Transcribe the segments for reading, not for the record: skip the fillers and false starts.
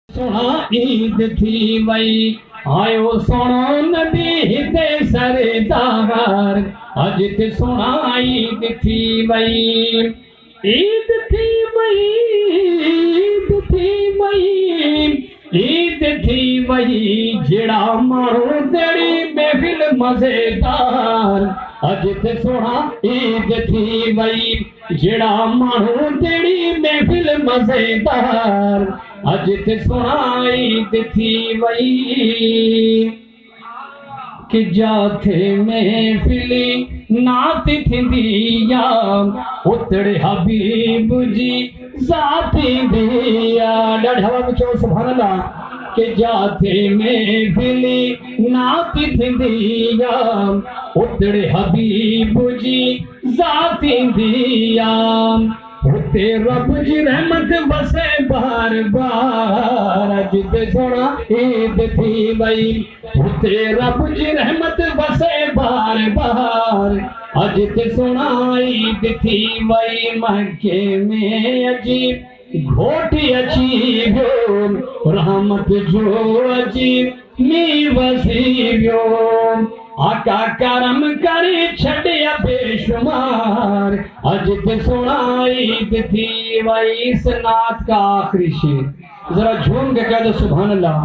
सुना ईद थी वई आयो सोनो नबी हिते सरदार अज ते सुना ईद थी वई ईद थी वई ईद थी वई ईद थी वई जेड़ा मारो तेरी महफिल मजेदार अज ते सुना ईद थी वई जेड़ा मारो तेरी महफिल मजेदार अज ते सुना ईद थी वई कि जाथे महफिली नात थींदिया उतड़े हबीब जी जाती दिया ॾाढा हवा में चओ सुभान अल्लाह कि जाथे महफिली नात थींदिया उतड़े हबीब जी जाती दिया उते रब जी रहमत वसे बार बार अज ते सुना ईद थी वई उते रब जी रहमत वसे बार बार अज ते सुना ईद थी वई मक्के में अजी घोटी अची वियो रहमत जो अजी मी वसी वियो आका करम करे छड़िया बेशुमार अज ते सुना ईद थी वई इस नात का आखिरी शेर जरा झूम के कह दो सुभान अल्लाह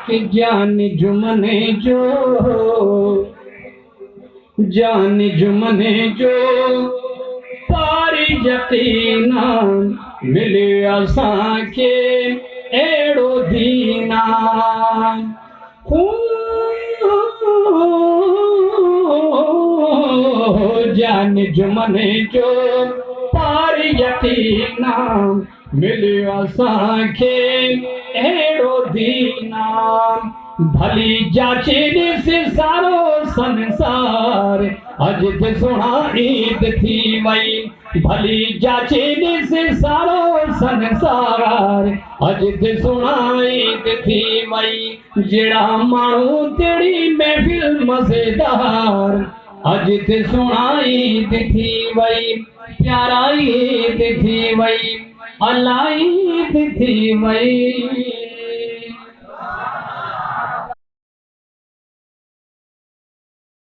कि जान जुमने जो पारी यकीना मिले असां के एड़ो दीना जान जुमने जो पार यकीना मिलियो असांखे अहिड़ो दीना भली जाचे ॾिस सारो संसार अज ते सुना ईद थी वई भली जाचे ॾिस सारो संसार अज ते सुना ईद थी वई जेड़ा माण्हू तेरी महफिल मजेदार अज ते सुना ईद थी वई प्यारा ईद थी वई अल्लाह ईद थी वई।